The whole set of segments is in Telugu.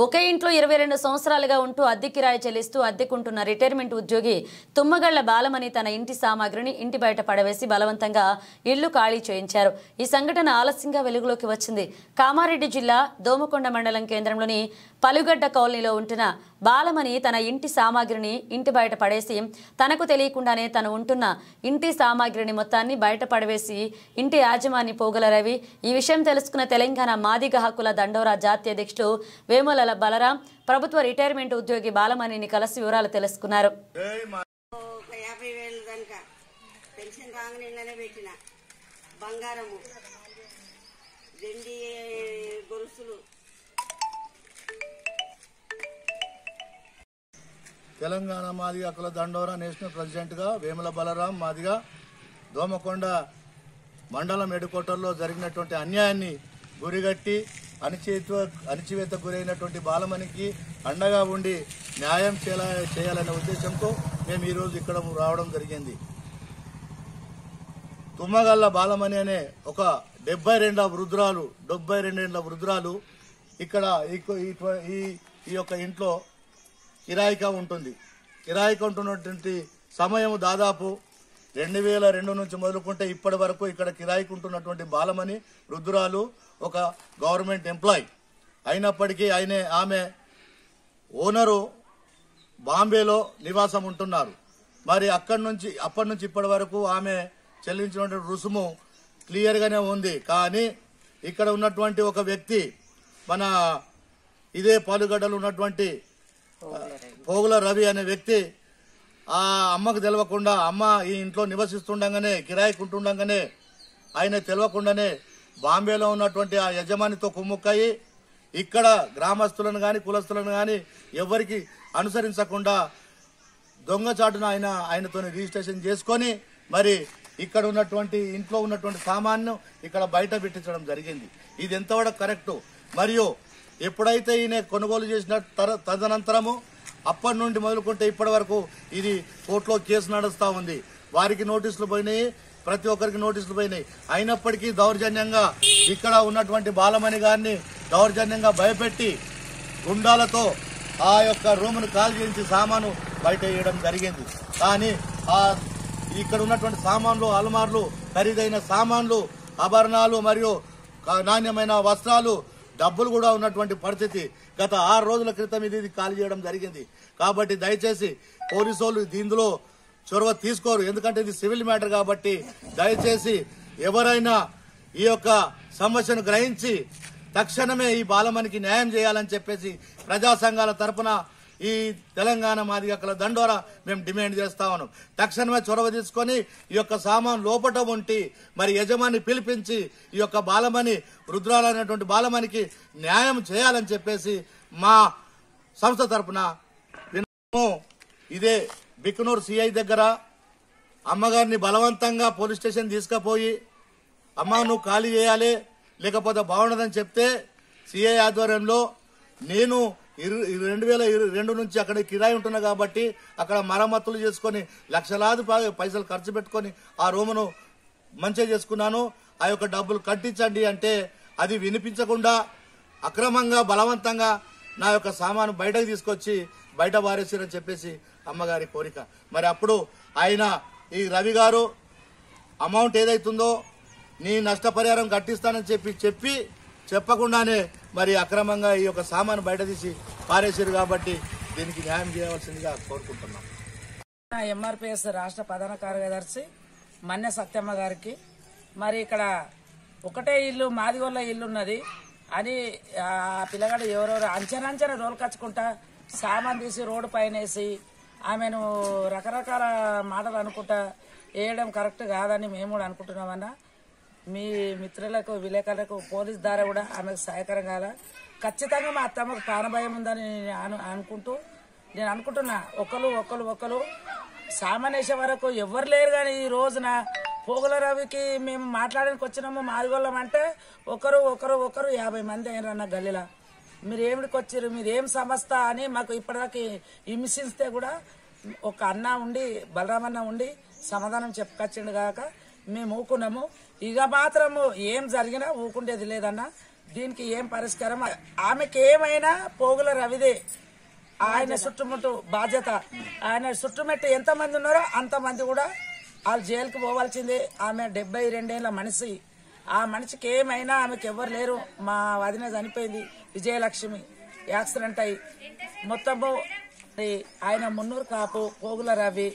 ఒకే ఇంట్లో 22 సంవత్సరాలుగా ఉంటూ అద్దె కిరాయి చెల్లిస్తూ అద్దెకుంటున్న రిటైర్మెంట్ ఉద్యోగి తుమ్మగళ్ల బాలమణి తన ఇంటి సామాగ్రిని ఇంటి బయట పడవేసి బలవంతంగా ఇల్లు ఖాళీ చేయించారు. ఈ సంఘటన ఆలస్యంగా వెలుగులోకి వచ్చింది. కామారెడ్డి జిల్లా దోమకొండ మండలం కేంద్రంలోని పలుగడ్డ కాలనీలో ఉంటున్న బాలమణి తన ఇంటి సామాగ్రిని ఇంటి బయట పడేసి తనకు తెలియకుండానే తను ఉంటున్న ఇంటి సామాగ్రిని మొత్తాన్ని బయట పడవేసి ఇంటి యాజమాని పోగల రవి ఈ విషయం తెలుసుకున్న తెలంగాణ మాదిగ హక్కుల దండోరా జాతీయ అధ్యక్షుడు వేముల బలరాం ప్రభుత్వ రిటైర్మెంట్ ఉద్యోగి బాలమణిని కలిసి వివరాలు తెలుసుకున్నారు. తెలంగాణ మాదిగ హక్కుల దండోరా నేషనల్ ప్రెసిడెంట్ గా వేముల బలరాం మాదిగ దోమకొండ మండలం హెడ్‌క్వార్టర్లో జరిగినటువంటి అన్యాయాన్ని గురిగట్టి అణచివేత గురైనటువంటి బాలమణికి అండగా ఉండి న్యాయం చేయాలనే ఉద్దేశంతో మేము ఈరోజు ఇక్కడ రావడం జరిగింది. తుమ్మగల్ల బాలమణి అనే ఒక 72 ఏళ్ల వృద్ధురాలు ఇక్కడ ఈ యొక్క ఇంట్లో కిరాయిగా ఉంటుంది. కిరాయిగా ఉంటున్నటువంటి సమయం దాదాపు 2002 నుంచి మొదలుకుంటే ఇప్పటి వరకు ఇక్కడ కిరాయికి ఉంటున్నటువంటి బాలమణి వృద్ధురాలు ఒక గవర్నమెంట్ ఎంప్లాయీ అయినప్పటికీ ఆమె ఓనరు బాంబేలో నివాసం ఉంటున్నారు. మరి అప్పటి నుంచి ఇప్పటి వరకు ఆమె చెల్లించినటువంటి రుసుము క్లియర్గానే ఉంది. కానీ ఇక్కడ ఉన్నటువంటి ఒక వ్యక్తి మన ఇదే పాలుగడ్డలు ఉన్నటువంటి పోగుల రవి అనే వ్యక్తి ఆ అమ్మకు తెలియకుండా అమ్మ ఈ ఇంట్లో నివసిస్తుండగానే కిరాయికి ఉంటుండగానే ఆయన తెలియకుండానే బాంబేలో ఉన్నటువంటి ఆ యజమానితో కుమ్ముక్కయి ఇక్కడ గ్రామస్తులను గాని కులస్తులను గాని ఎవరికి అనుసరించకుండా దొంగచాటున ఆయనతో రిజిస్ట్రేషన్ చేసుకొని మరి ఇక్కడ ఉన్నటువంటి ఇంట్లో ఉన్నటువంటి సామాన్ను ఇక్కడ బయట పెట్టించడం జరిగింది. ఇది ఎంతవరకు కరెక్టు? మరియు ఎప్పుడైతే ఈయన కొనుగోలు చేసిన తదనంతరము అప్పటి నుండి మొదలుకుంటే ఇప్పటి వరకు ఇది కోర్టులో కేసు నడుస్తూ ఉంది. వారికి నోటీసులు పోయినాయి, ప్రతి ఒక్కరికి నోటీసులు పోయినాయి. అయినప్పటికీ దౌర్జన్యంగా ఇక్కడ ఉన్నటువంటి బాలమణి గారిని దౌర్జన్యంగా భయపెట్టి గుండాలతో ఆ యొక్క రూమును కాల్ చేయించి సామాను బయట వేయడం జరిగింది. కానీ ఇక్కడ ఉన్నటువంటి సామాన్లు, అలమార్లు, ఖరీదైన సామాన్లు, ఆభరణాలు మరియు నాణ్యమైన వస్త్రాలు, డబ్బులు కూడా ఉన్నటువంటి పరిస్థితి గత 6 రోజుల క్రితం ఇది ఖాళీ చేయడం జరిగింది. కాబట్టి దయచేసి పోలీసు వాళ్ళు దీనిలో చొరవ తీసుకోరు. ఎందుకంటే ఇది సివిల్ మ్యాటర్ కాబట్టి దయచేసి ఎవరైనా ఈ యొక్క సమస్యను గ్రహించి తక్షణమే ఈ బాలమణికి న్యాయం చేయాలని చెప్పేసి ప్రజా సంఘాల తరపున ఈ తెలంగాణ మాదిగ హక్కుల దండోరా మేము డిమాండ్ చేస్తా ఉన్నాం. తక్షణమే చొరవ తీసుకొని ఈ యొక్క సామాన్ లోపట ఉంటి మరి యజమాని పిలిపించి ఈ యొక్క బాలమణి వృద్ధురాలైనటువంటి బాలమణికి న్యాయం చేయాలని చెప్పేసి మా సంస్థ తరపున ఇదే బిక్కనూరు సిఐ దగ్గర అమ్మగారిని బలవంతంగా పోలీస్ స్టేషన్ తీసుకుపోయి అమ్మ నువ్వు ఖాళీ చేయాలి లేకపోతే బాగుండదని చెప్తే సిఐ ఆధ్వర్యంలో నేను 2002 నుంచి అక్కడ కిరాయి ఉంటున్నా కాబట్టి అక్కడ మరమ్మతులు చేసుకుని లక్షలాది పైసలు ఖర్చు పెట్టుకుని ఆ రూమును మంచిగా చేసుకున్నాను. ఆ యొక్క డబ్బులు కట్టించండి అంటే అది వినిపించకుండా అక్రమంగా బలవంతంగా నా యొక్క సామాను బయటకు తీసుకొచ్చి బయట పారేసిరని చెప్పేసి అమ్మగారి కోరిక. మరి అప్పుడు ఆయన ఈ రవి గారు అమౌంట్ ఏదైతుందో నీ నష్టపరిహారం కట్టిస్తానని చెప్పకుండానే మరి అక్రమంగా ఈ యొక్క సామాను బయట తీసి పారేసారు. కాబట్టి దీనికి న్యాయం చేయవలసిందిగా కోరుకుంటున్నాం. ఎంఆర్పిఎస్ రాష్ట్ర ప్రధాన కార్యదర్శి మన్నె సత్యమ్మ గారికి మరి ఇక్కడ ఒకటే ఇల్లు మాదిగొల్ల ఇల్లు ఉన్నది అని ఆ పిల్లగాడు ఎవరెవరు అంచెనంచెన రోలుకచ్చుకుంటా సామాన్ తీసి రోడ్డు పైన వేసి ఆమెను రకరకాల మాటలు అనుకుంటా వేయడం కరెక్ట్ కాదని మేము కూడా అనుకుంటున్నామన్నా. మీ మిత్రులకు విలేకరులకు పోలీస్ ద్వారా కూడా ఆమెకు సహాయకరం కాల. ఖచ్చితంగా మా అత్తమ్మకు ప్రాణభయం ఉందని నేను అనుకుంటున్నా. ఒకరు సామాన్యేసే వరకు ఎవరు లేరు. కానీ ఈ రోజున పోగుల రవికి మేము మాట్లాడడానికి వచ్చినాము మాదిగొల్లం అంటే ఒకరు 50 మంది అయినరన్న గల్లీలా. మీరు ఏమిటికి వచ్చారు, మీరేం సంస్థ అని మాకు ఇప్పటిదాకా హింసిస్తే కూడా ఒక అన్న ఉండి బలరామన్న ఉండి సమాధానం చెప్పుకొచ్చిండు కాక మేము ఊకున్నాము. ఇక మాత్రము ఏం జరిగినా ఊకుండేది లేదన్నా. దీనికి ఏం పరిష్కారం? ఆమెకి ఏమైనా పోగుల రవిదే ఆయన చుట్టుముట్టు బాధ్యత. ఆయన చుట్టుముట్టు ఎంతమంది ఉన్నారో అంతమంది కూడా వాళ్ళు జైలుకి పోవాల్సిందే. ఆమె 72 ఏళ్ల మనిషి. ఆ మనిషికి ఏమైనా ఆమెకి ఎవరు లేరు. మా వదిన చనిపోయింది విజయలక్ష్మి, యాక్సిడెంట్ అయ్యి. మొత్తము ఆయన మున్నూరు కాపు, పోగుల రవి,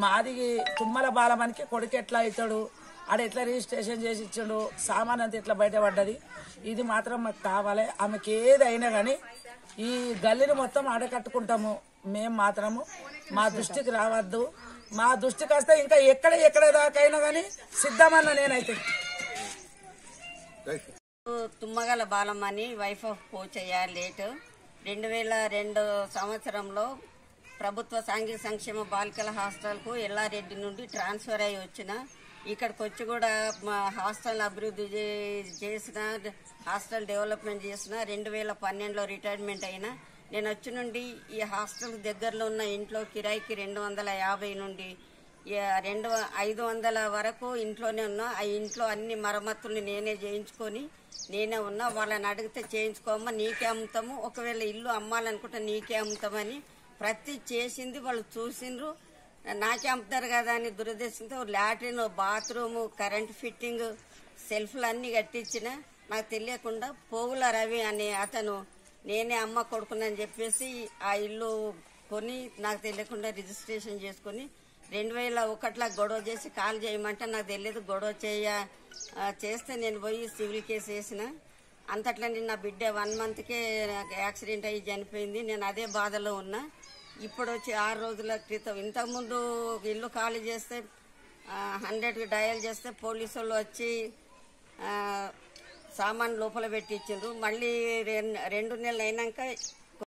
మాది తుమ్మల బాలమనికి కొడుకు ఎట్లా అవుతాడు, ఆడ ఎట్లా రిజిస్ట్రేషన్ చేసి ఇచ్చాడు, సామాన్ అంతా ఎట్లా బయటపడ్డది. ఇది మాత్రం మాకు కావాలి. ఆమెకి ఏదైనా కానీ ఈ గల్లీని మొత్తం ఆడకట్టుకుంటాము. మేము మాత్రము మా దృష్టికి రావద్దు. మా దృష్టికి వస్తే ఇంకా ఎక్కడ దాకైనా కానీ సిద్ధమన్న నేనైతే. Tummagala Balamani wife of Pochaiah late 2002 సంవత్సరంలో ప్రభుత్వ సాంఘిక సంక్షేమ బాలికల హాస్టల్కు ఎల్లారెడ్డి నుండి ట్రాన్స్ఫర్ అయ్యి వచ్చిన. ఇక్కడికి వచ్చి కూడా మా హాస్టల్ అభివృద్ధి చేసిన, హాస్టల్ డెవలప్మెంట్ చేసిన. 2012లో రిటైర్మెంట్ అయినా. నేను వచ్చి నుండి ఈ హాస్టల్ దగ్గరలో ఉన్న ఇంట్లో కిరాయికి 250 నుండి 500 వరకు ఇంట్లోనే ఉన్నా. ఆ ఇంట్లో అన్ని మరమ్మతుల్ని నేనే చేయించుకొని నేనే ఉన్నా. వాళ్ళని అడిగితే చేయించుకోమ్మా, నీకే అమ్ముతాము, ఒకవేళ ఇల్లు అమ్మాలనుకుంటే నీకే అమ్ముతామని ప్రతి చేసింది వాళ్ళు చూసిండ్రు. నాకే అమ్ముతారు కదా అని దురదృష్టంతో లాట్రిన్, బాత్రూము, కరెంట్ ఫిట్టింగ్, సెల్ఫ్లు అన్ని కట్టించిన. నాకు తెలియకుండా పోగుల రవి అనే అతను నేనే అమ్మ కొడుకునని చెప్పేసి ఆ ఇల్లు కొని నాకు తెలియకుండా రిజిస్ట్రేషన్ చేసుకుని 2001లో గొడవ చేసి కాల్ చేయమంటే నాకు తెలియదు. గొడవ చేస్తే నేను పోయి సివిల్ కేసు వేసిన. అంతట్లా నా బిడ్డ 1 మంత్కే యాక్సిడెంట్ అయ్యి చనిపోయింది. నేను అదే బాధలో ఉన్నా. ఇప్పుడు వచ్చి 6 రోజుల క్రితం ఇంతకుముందు ఇల్లు ఖాళీ చేస్తే 100కి డయల్ చేస్తే పోలీసు వాళ్ళు వచ్చి సామాన్ లోపల పెట్టి ఇచ్చిండ్రు. మళ్ళీ 2 నెలలు అయినాక